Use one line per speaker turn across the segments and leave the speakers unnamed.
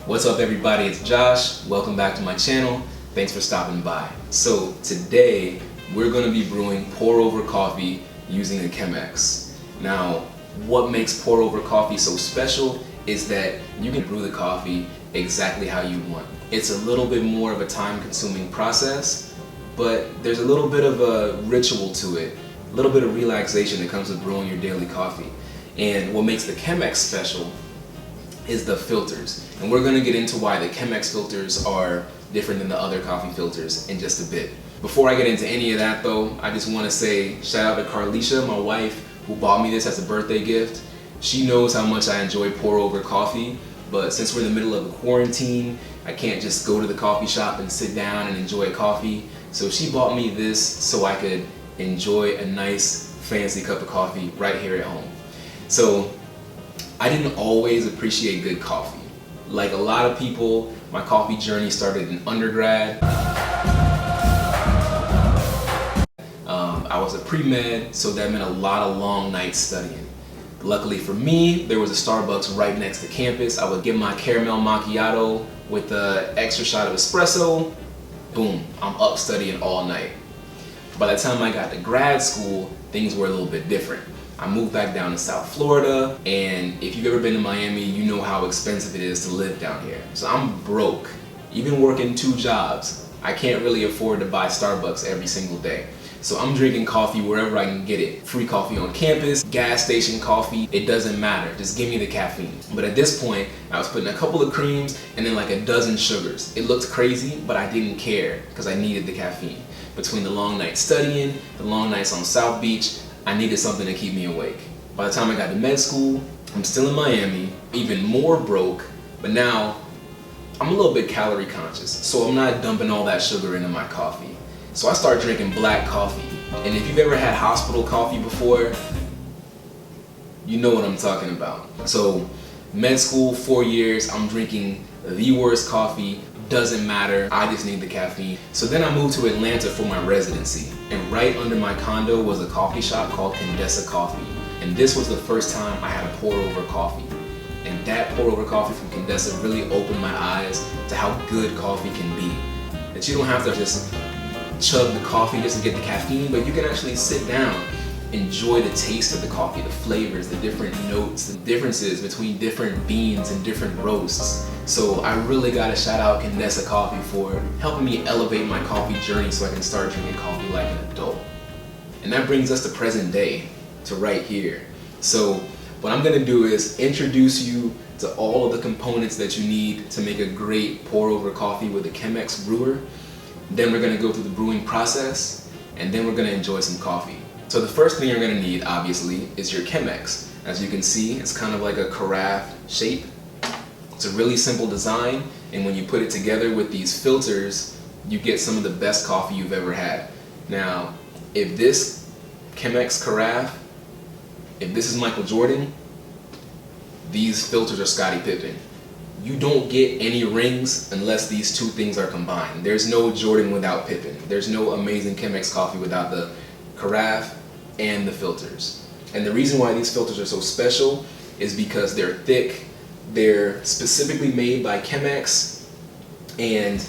What's up everybody, it's Josh. Welcome back to my channel. Thanks for stopping by. So today we're going to be brewing pour over coffee using a Chemex. Now what makes pour over coffee so special is that you can brew the coffee exactly how you want. It's a little bit more of a time consuming process, but there's a little bit of a ritual to it, a little bit of relaxation that comes with brewing your daily coffee. And what makes the Chemex special is the filters. And we're gonna get into why the Chemex filters are different than the other coffee filters in just a bit. Before I get into any of that though, I just wanna say shout out to Carlicia, my wife, who bought me this as a birthday gift. She knows how much I enjoy pour over coffee, but since we're in the middle of a quarantine, I can't just go to the coffee shop and sit down and enjoy coffee. So she bought me this so I could enjoy a nice fancy cup of coffee right here at home. So I didn't always appreciate good coffee. Like a lot of people, my coffee journey started in undergrad. I was a pre-med, so that meant a lot of long nights studying. Luckily for me, there was a Starbucks right next to campus. I would get my caramel macchiato with an extra shot of espresso. Boom, I'm up studying all night. By the time I got to grad school, things were a little bit different. I moved back down to South Florida, and if you've ever been to Miami, you know how expensive it is to live down here. So I'm broke. Even working 2 jobs, I can't really afford to buy Starbucks every single day. So I'm drinking coffee wherever I can get it. Free coffee on campus, gas station coffee, it doesn't matter. Just give me the caffeine. But at this point, I was putting a couple of creams and then like a dozen sugars. It looked crazy, but I didn't care because I needed the caffeine. Between the long nights studying, the long nights on South Beach, I needed something to keep me awake. By the time I got to med school, I'm still in Miami, even more broke, but now I'm a little bit calorie conscious, so I'm not dumping all that sugar into my coffee. So I started drinking black coffee. And if you've ever had hospital coffee before, you know what I'm talking about. So med school, 4 years, I'm drinking the worst coffee. Doesn't matter, I just need the caffeine. So then I moved to Atlanta for my residency, and right under my condo was a coffee shop called Condessa Coffee. And this was the first time I had a pour over coffee. And that pour over coffee from Condessa really opened my eyes to how good coffee can be. That you don't have to just chug the coffee just to get the caffeine, but you can actually sit down, enjoy the taste of the coffee, the flavors, the different notes, the differences between different beans and different roasts. So I really gotta shout out Condessa Coffee for helping me elevate my coffee journey so I can start drinking coffee like an adult. And that brings us to present day, to right here. So what I'm gonna do is introduce you to all of the components that you need to make a great pour over coffee with a Chemex brewer. Then we're gonna go through the brewing process, and then we're gonna enjoy some coffee. So the first thing you're gonna need, obviously, is your Chemex. As you can see, it's kind of like a carafe shape. It's a really simple design, and when you put it together with these filters, you get some of the best coffee you've ever had. Now, if this Chemex carafe, if this is Michael Jordan, these filters are Scottie Pippen. You don't get any rings unless these 2 things are combined. There's no Jordan without Pippen. There's no amazing Chemex coffee without the carafe and the filters. And the reason why these filters are so special is because they're thick. They're specifically made by Chemex, and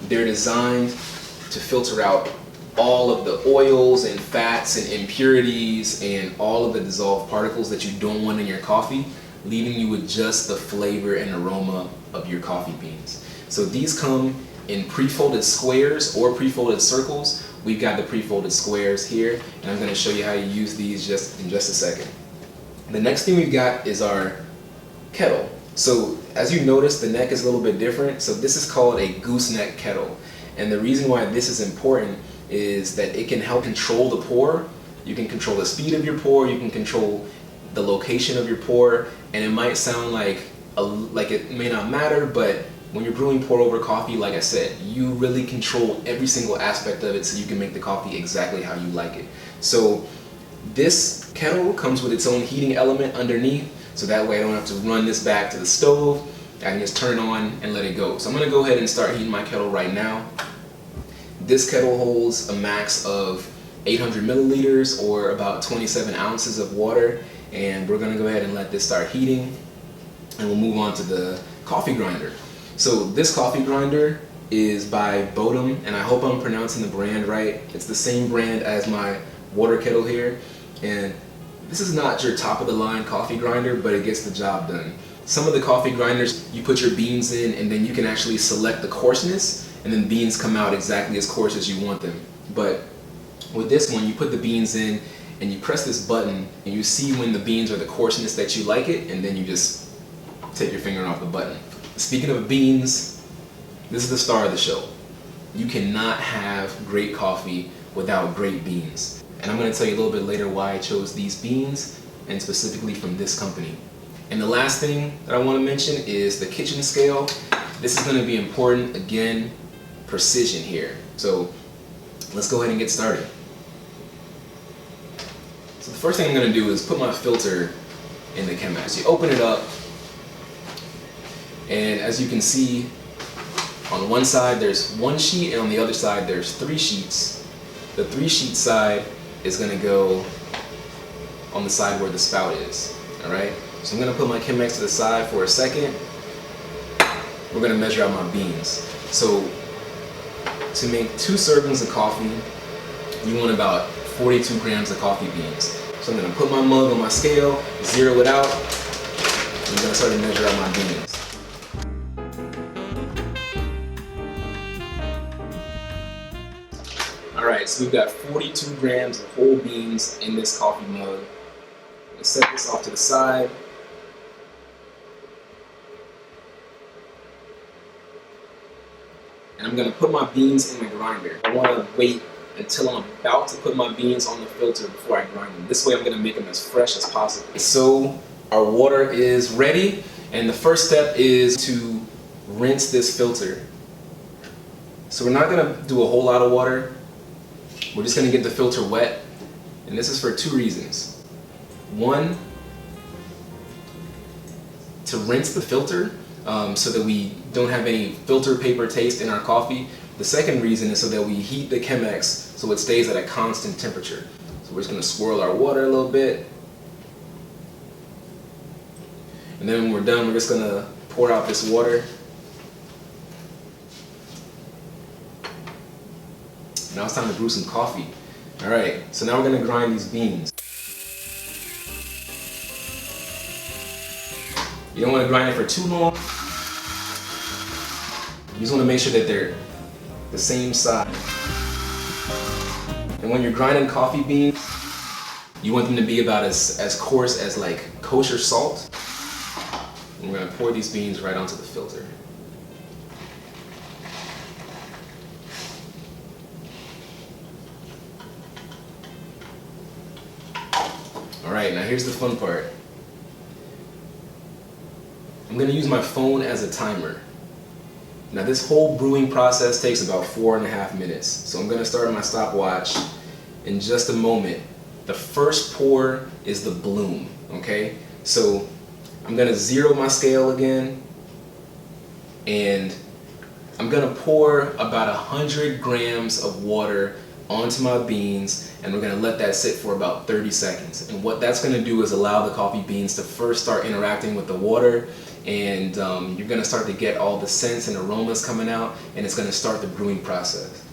they're designed to filter out all of the oils and fats and impurities and all of the dissolved particles that you don't want in your coffee, leaving you with just the flavor and aroma of your coffee beans. So these come in pre-folded squares or pre-folded circles. We've got the pre-folded squares here, and I'm going to show you how you use these in just a second. The next thing we've got is our kettle. So as you notice, the neck is a little bit different. So this is called a gooseneck kettle. And the reason why this is important is that it can help control the pour. You can control the speed of your pour, you can control the location of your pour, and it might sound like it may not matter, but when you're brewing pour over coffee, like I said, you really control every single aspect of it so you can make the coffee exactly how you like it. So this kettle comes with its own heating element underneath, so that way I don't have to run this back to the stove. I can just turn it on and let it go. So I'm gonna go ahead and start heating my kettle right now. This kettle holds a max of 800 milliliters or about 27 ounces of water, and we're gonna go ahead and let this start heating. and we'll move on to the coffee grinder. So this coffee grinder is by Bodum, and I hope I'm pronouncing the brand right. It's the same brand as my water kettle here, and this is not your top of the line coffee grinder, but it gets the job done. Some of the coffee grinders, you put your beans in and then you can actually select the coarseness, and then beans come out exactly as coarse as you want them. But with this one, you put the beans in and you press this button and you see when the beans are the coarseness that you like it, and then you just take your finger off the button. Speaking of beans, this is the star of the show. You cannot have great coffee without great beans. And I'm going to tell you a little bit later why I chose these beans, and specifically from this company. And the last thing that I want to mention is the kitchen scale. This is going to be important. Again, precision here. So let's go ahead and get started. So the first thing I'm going to do is put my filter in the Chemex. You open it up, and as you can see, on one side there's one sheet, and on the other side there's 3 sheets. The 3-sheet side is going to go on the side where the spout is. Alright? So I'm going to put my Chemex to the side for a second. We're going to measure out my beans. So to make 2 servings of coffee, you want about 42 grams of coffee beans. So I'm going to put my mug on my scale, zero it out, and I'm going to start to measure out my beans. Alright, so we've got 42 grams of whole beans in this coffee mug. Let's set this off to the side. And I'm going to put my beans in the grinder. I want to wait until I'm about to put my beans on the filter before I grind them. This way I'm going to make them as fresh as possible. So our water is ready, and the first step is to rinse this filter. So we're not going to do a whole lot of water. We're just going to get the filter wet, and this is for 2 reasons. One, to rinse the filter so that we don't have any filter paper taste in our coffee. The second reason is so that we heat the Chemex so it stays at a constant temperature. So we're just going to swirl our water a little bit, and then when we're done, we're just going to pour out this water. Now it's time to brew some coffee. Alright, so now we're going to grind these beans. You don't want to grind it for too long. You just want to make sure that they're the same size. And when you're grinding coffee beans, you want them to be about as coarse as like kosher salt. And we're going to pour these beans right onto the filter. Alright, now here's the fun part. I'm going to use my phone as a timer. Now this whole brewing process takes about 4.5 minutes. So I'm going to start my stopwatch in just a moment. The first pour is the bloom, okay? So I'm going to zero my scale again, and I'm going to pour about 100 grams of water onto my beans, and we're going to let that sit for about 30 seconds. And what that's going to do is allow the coffee beans to first start interacting with the water, and you're going to start to get all the scents and aromas coming out, and it's going to start the brewing process.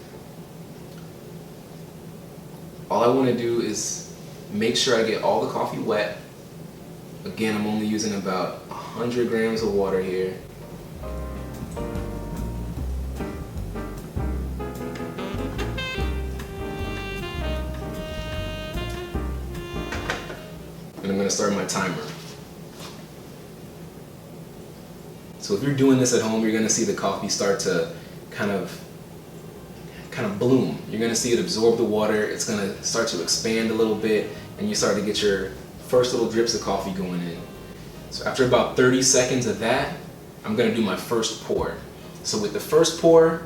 All I want to do is make sure I get all the coffee wet. Again, I'm only using about 100 grams of water here. And I'm going to start my timer. So if you're doing this at home, you're going to see the coffee start to kind of bloom. You're going to see it absorb the water. It's going to start to expand a little bit, and you start to get your first little drips of coffee going in. So after about 30 seconds of that, I'm going to do my first pour. So with the first pour,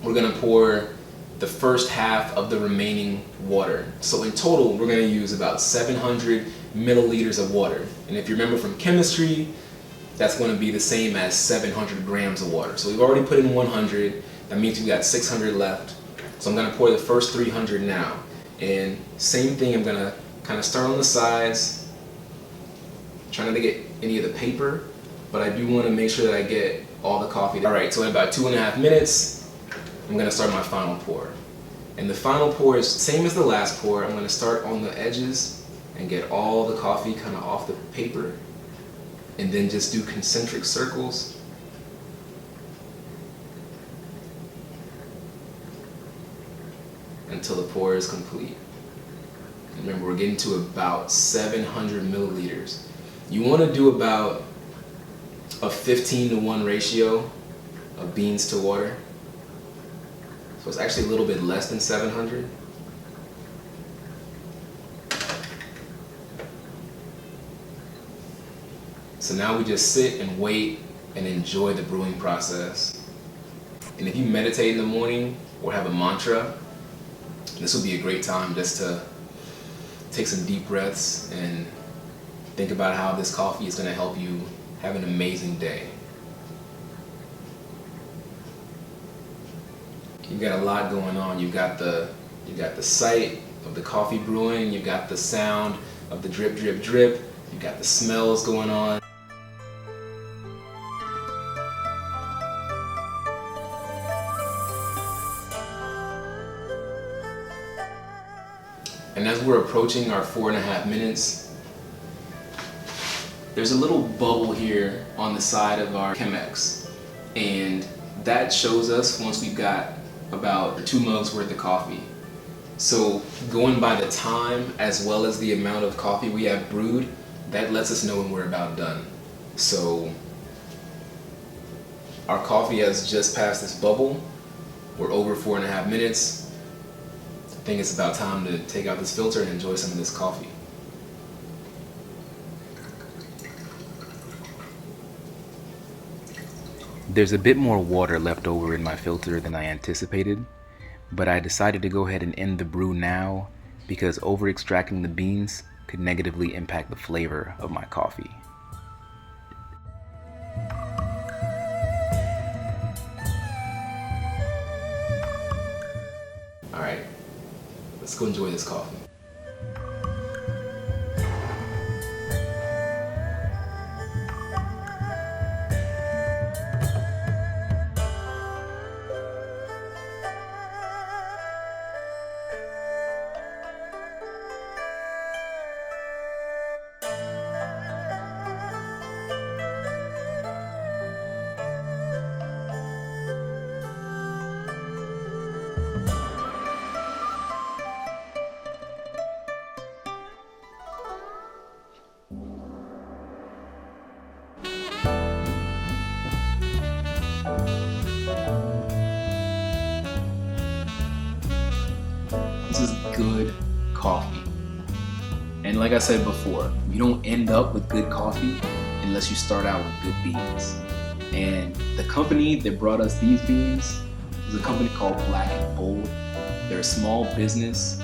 we're going to pour the first half of the remaining water. So in total, we're going to use about 700 milliliters of water. And if you remember from chemistry, that's going to be the same as 700 grams of water. So we've already put in 100. That means we've got 600 left. So I'm going to pour the first 300 now. And same thing, I'm going to kind of start on the sides, trying not to get any of the paper but I do want to make sure that I get all the coffee. All right, so in about 2.5 minutes, I'm gonna start my final pour. And the final pour is same as the last pour. I'm gonna start on the edges and get all the coffee kind of off the paper, and then just do concentric circles. Until the pour is complete. Remember, we're getting to about 700 milliliters. You want to do about a 15-to-1 ratio of beans to water. So it's actually a little bit less than 700. So now we just sit and wait and enjoy the brewing process. And if you meditate in the morning or have a mantra, this would be a great time just to take some deep breaths and think about how this coffee is going to help you have an amazing day. You've got a lot going on. You've got the sight of the coffee brewing. You've got the sound of the drip, drip, drip. You've got the smells going on. And as we're approaching our 4.5 minutes, there's a little bubble here on the side of our Chemex. And that shows us once we've got about 2 mugs worth of coffee. So going by the time as well as the amount of coffee we have brewed, that lets us know when we're about done. So our coffee has just passed this bubble. We're over 4.5 minutes. I think it's about time to take out this filter and enjoy some of this coffee.
There's a bit more water left over in my filter than I anticipated, but I decided to go ahead and end the brew now because over extracting the beans could negatively impact the flavor of my coffee.
All right, let's go enjoy this coffee. This is good coffee. And like I said before, you don't end up with good coffee unless you start out with good beans. And the company that brought us these beans is a company called Black and Bold. They're a small business,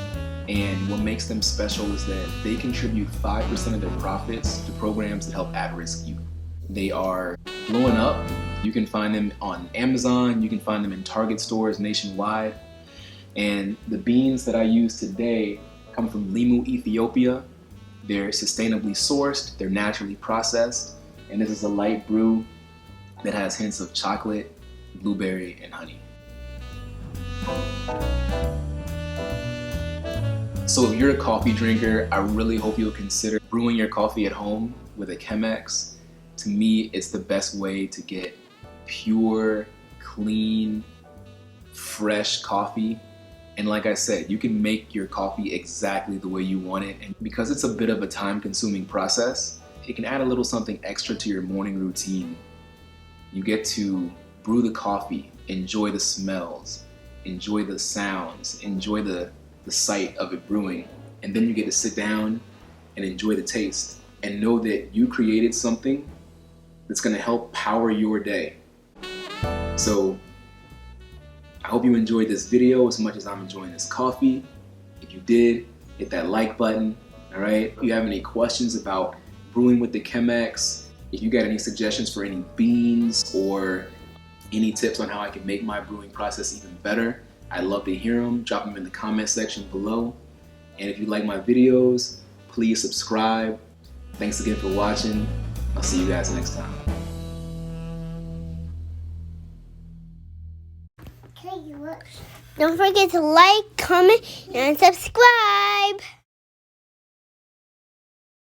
and what makes them special is that they contribute 5% of their profits to programs that help at-risk youth. They are blowing up. You can find them on Amazon, you can find them in Target stores nationwide. And the beans that I use today come from Limu, Ethiopia. They're sustainably sourced, they're naturally processed, and this is a light brew that has hints of chocolate, blueberry, and honey. So if you're a coffee drinker, I really hope you'll consider brewing your coffee at home with a Chemex. To me, it's the best way to get pure, clean, fresh coffee. And like I said, you can make your coffee exactly the way you want it. And because it's a bit of a time-consuming process, it can add a little something extra to your morning routine. You get to brew the coffee, enjoy the smells, enjoy the sounds, enjoy the sight of it brewing, and then you get to sit down and enjoy the taste and know that you created something that's gonna help power your day. So I hope you enjoyed this video as much as I'm enjoying this coffee. If you did, hit that like button, all right? If you have any questions about brewing with the Chemex, if you got any suggestions for any beans or any tips on how I can make my brewing process even better, I'd love to hear them. Drop them in the comment section below. And if you like my videos, please subscribe. Thanks again for watching. I'll see you guys next time.
Don't forget to like, comment, and subscribe.